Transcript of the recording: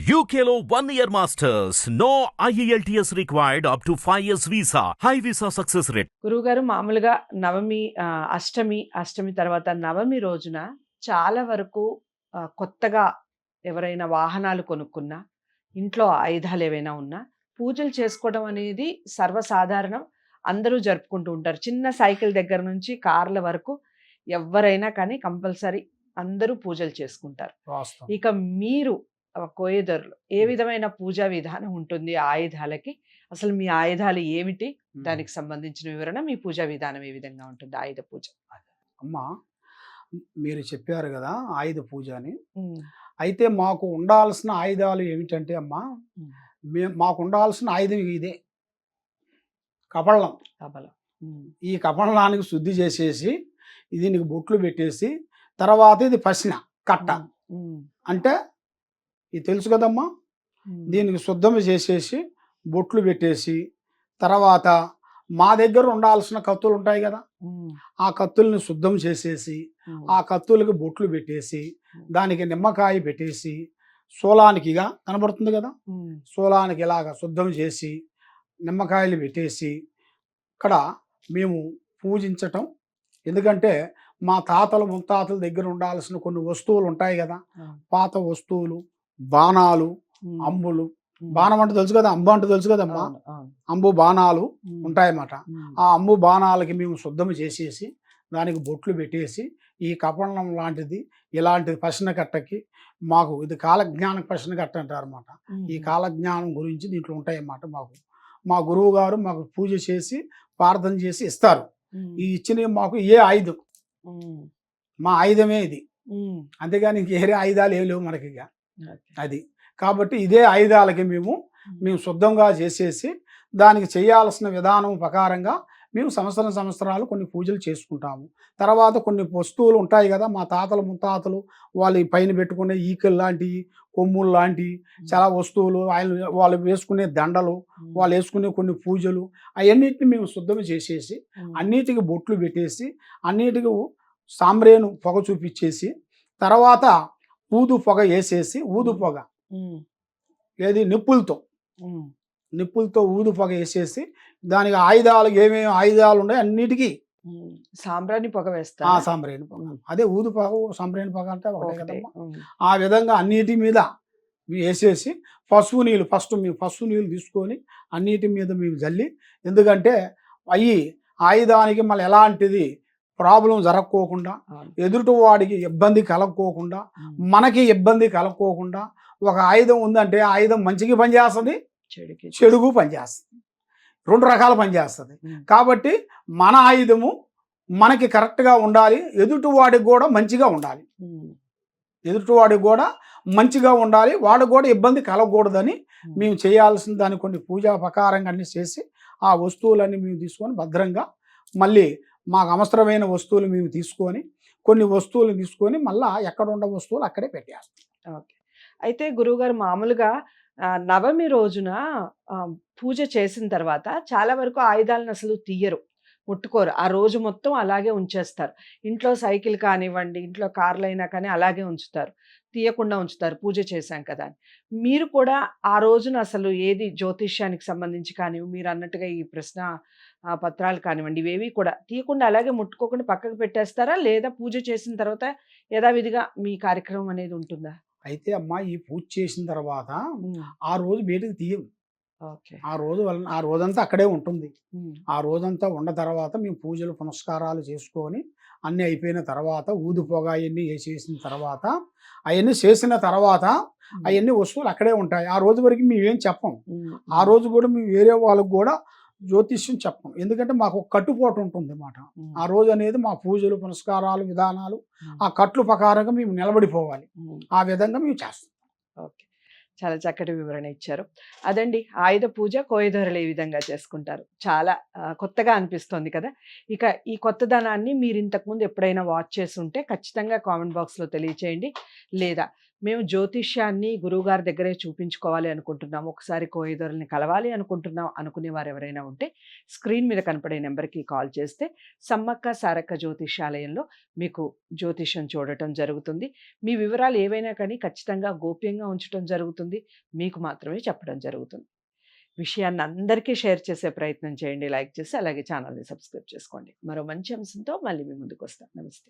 UKLO 1 year masters. No IELTS required up to 5 years visa. High visa success rate. గురువుగారు మామూలుగా నవమి అష్టమి తర్వాత నవమి రోజున చాలా వరకు కొత్తగా ఎవరైనా వాహనాలు కొనుక్కున్నా ఇంట్లో ఆయుధాలు ఏవైనా ఉన్నా పూజలు చేసుకోవడం అనేది సర్వసాధారణం. అందరూ జరుపుకుంటూ ఉంటారు. చిన్న సైకిల్ దగ్గర నుంచి కార్ల వరకు ఎవరైనా కానీ కంపల్సరీ అందరూ పూజలు చేసుకుంటారు. వాస్తవం. ఇక మీరు కోయదరులు ఏ విధమైన పూజా విధానం ఉంటుంది ఆయుధాలకి? అసలు మీ ఆయుధాలు ఏమిటి? దానికి సంబంధించిన వివరణ, మీ పూజా విధానం ఏ విధంగా ఉంటుంది ఆయుధ పూజ? అమ్మా, మీరు చెప్పారు కదా ఆయుధ పూజ అని. అయితే మాకు ఉండాల్సిన ఆయుధాలు ఏమిటంటే అమ్మా, మాకు ఉండాల్సిన ఆయుధం ఇదే, కపళం. ఈ కపళానికి శుద్ధి చేసేసి దీనికి బొట్లు పెట్టేసి తర్వాత ఇది పసిన కట్ట అంటే ఇది తెలుసు కదమ్మా. దీనికి శుద్ధం చేసేసి బొట్లు పెట్టేసి తర్వాత మా దగ్గర ఉండాల్సిన కత్తులు ఉంటాయి కదా, ఆ కత్తుల్ని శుద్ధం చేసేసి ఆ కత్తులకి బొట్లు పెట్టేసి దానికి నిమ్మకాయ పెట్టేసి శూలానికిగా కనబడుతుంది కదా, శూలానికి ఇలాగా శుద్ధం చేసి నిమ్మకాయలు పెట్టేసి ఇక్కడ మేము పూజించటం. ఎందుకంటే మా తాతలు ముత్తాతల దగ్గర ఉండాల్సిన కొన్ని వస్తువులు ఉంటాయి కదా, పాత వస్తువులు, బాణాలు, అంబులు. బాణం అంటే తెలుసు కదా, అంబు అంటే తెలుసు కదమ్మా. అంబు బాణాలు ఉంటాయన్నమాట. ఆ అంబు బాణాలకి మేము శుద్ధం చేసేసి దానికి బొట్లు పెట్టేసి ఈ కపళం లాంటిది ఇలాంటిది పశ్న కట్టకి మాకు ఇది కాలజ్ఞాన పశ్న కట్ట అంటారు అన్నమాట. ఈ కాలజ్ఞానం గురించి దీంట్లో ఉంటాయన్నమాట. మా గురువు గారు మాకు పూజ చేసి ప్రార్థన చేసి ఇస్తారు. ఈ ఇచ్చినవి మాకు ఏ ఆయుధం, మా ఆయుధమే ఇది. అంతేగాని ఇంకేరే ఆయుధాలు ఏం లేవు మనకి. అది కాబట్టి ఇదే ఆయుధాలకి మేము శుద్ధంగా చేసేసి దానికి చేయాల్సిన విధానం ప్రకారంగా మేము సంవత్సరాలు కొన్ని పూజలు చేసుకుంటాము. తర్వాత కొన్ని వస్తువులు ఉంటాయి కదా, మా తాతలు ముత్తాతలు వాళ్ళు పైన పెట్టుకునే ఈకలు లాంటివి, కొమ్ములు లాంటివి చాలా వస్తువులు, వాళ్ళు వేసుకునే దండలు, వాళ్ళు వేసుకునే కొన్ని పూజలు, అవన్నిటిని మేము శుద్ధం చేసేసి అన్నిటికీ బొట్లు పెట్టేసి అన్నిటికీ సాంబ్రేను పొగ చూపించేసి తర్వాత ఊదు పొగ వేసేసి ఊదు పొగ ఏది నిప్పులతో ఊదు పొగ వేసేసి దానికి ఆయుధాలు ఏమేమి ఆయుధాలు ఉన్నాయి అన్నిటికీ సాంబ్రాణి పొగ వేస్తా. సాంబ్రేణి పొగ, అదే ఊదు పొగ సాంబ్రేణి పొగ అంటే ఒకటే కదమ్మా. ఆ విధంగా అన్నిటి మీద వేసేసి పసుపు నీళ్ళు ఫస్ట్ మేము పసుపు నీళ్ళు తీసుకొని అన్నిటి మీద మేము జల్లి, ఎందుకంటే అవి ఆయుధానికి మళ్ళీ ఎలాంటిది ప్రాబ్లం జరగకోకుండా, ఎదుటి వాడికి ఇబ్బంది కలగకోకుండా, మనకి ఇబ్బంది కలగకోకుండా ఒక ఆయుధం ఉందంటే ఆయుధం మంచికి పనిచేస్తుంది, చెడుగు పనిచేస్తుంది, రెండు రకాల పనిచేస్తుంది. కాబట్టి మన ఆయుధము మనకి కరెక్ట్గా ఉండాలి, ఎదుటివాడికి కూడా మంచిగా ఉండాలి, వాడికి కూడా ఇబ్బంది కలగకూడదని మేము చేయాల్సిన దాన్ని కొన్ని పూజా ప్రకారంగా అన్ని చేసి ఆ వస్తువులన్నీ మేము తీసుకొని భద్రంగా మళ్ళీ మాకు అవసరమైన వస్తువులు మేము తీసుకొని కొన్ని వస్తువులు తీసుకొని మళ్ళీ ఎక్కడ ఉన్న వస్తువులు అక్కడే పెట్టేస్తాం. ఓకే. అయితే గురువుగారు మామూలుగా నవమి రోజున పూజ చేసిన తర్వాత చాలా వరకు ఆయుధాలను అసలు తీయరు, ముట్టుకోరు. ఆ రోజు మొత్తం అలాగే ఉంచేస్తారు. ఇంట్లో సైకిల్ కానివ్వండి, ఇంట్లో కార్లు అయినా కానీ అలాగే ఉంచుతారు, తీయకుండా ఉంచుతారు పూజ చేశాం కదా అని. మీరు కూడా ఆ రోజున అసలు ఏది జ్యోతిష్యానికి సంబంధించి కానీ మీరు అన్నట్టుగా ఈ ప్రశ్న పత్రాలు కానివ్వండి ఇవేవి కూడా తీయకుండా అలాగే ముట్టుకోకుండా పక్కకు పెట్టేస్తారా, లేదా పూజ చేసిన తర్వాత యథావిధిగా మీ కార్యక్రమం అనేది ఉంటుందా? అయితే అమ్మా, ఈ పూజ చేసిన తర్వాత ఆ రోజు బయటకు తీయం. ఆ రోజంతా అక్కడే ఉంటుంది. ఆ రోజంతా ఉన్న తర్వాత మేము పూజలు పునస్కారాలు చేసుకొని అన్నీ అయిపోయిన తర్వాత ఊదు పొగ అవన్నీ వేసేసిన తర్వాత అవన్నీ చేసిన తర్వాత అవన్నీ వస్తువులు అక్కడే ఉంటాయి. ఆ రోజు వరకు మేమేం చెప్పం. ఆ రోజు కూడా మేము వేరే వాళ్ళకు కూడా జ్యోతిష్యం చెప్పం. ఎందుకంటే మాకు ఒక కట్టుపోటు ఉంటుంది అన్నమాట. ఆ రోజు అనేది మా పూజలు పునస్కారాలు విధానాలు ఆ కట్లు ప్రకారంగా మేము నిలబడిపోవాలి. ఆ విధంగా మేము చేస్తాం. ఓకే, చాలా చక్కటి వివరణ ఇచ్చారు. అదండి ఆయుధ పూజ కోయదొరలు ఏ విధంగా చేసుకుంటారు. చాలా కొత్తగా అనిపిస్తోంది కదా. ఇక ఈ కొత్తదనాన్ని మీరు ఇంతకుముందు ఎప్పుడైనా వాచ్ చేసి ఉంటే ఖచ్చితంగా కామెంట్ బాక్స్లో తెలియచేయండి, లేదా మేము జ్యోతిష్యాన్ని గురువుగారి దగ్గరే చూపించుకోవాలి అనుకుంటున్నాం, ఒకసారి కోయిదొరల్ని కలవాలి అనుకుంటున్నాం అనుకునేవారు ఎవరైనా ఉంటే స్క్రీన్ మీద కనపడే నెంబర్కి కాల్ చేస్తే సమ్మక్క సారక్క జ్యోతిష్యాలయంలో మీకు జ్యోతిష్యం చూడటం జరుగుతుంది. మీ వివరాలు ఏవైనా కానీ ఖచ్చితంగా గోప్యంగా ఉంచడం జరుగుతుంది. మీకు మాత్రమే చెప్పడం జరుగుతుంది. విషయాన్ని అందరికీ షేర్ చేసే ప్రయత్నం చేయండి. లైక్ చేసి అలాగే ఛానల్ని సబ్స్క్రైబ్ చేసుకోండి. మరో మంచి అంశంతో మళ్ళీ మీ ముందుకు వస్తాను. నమస్తే.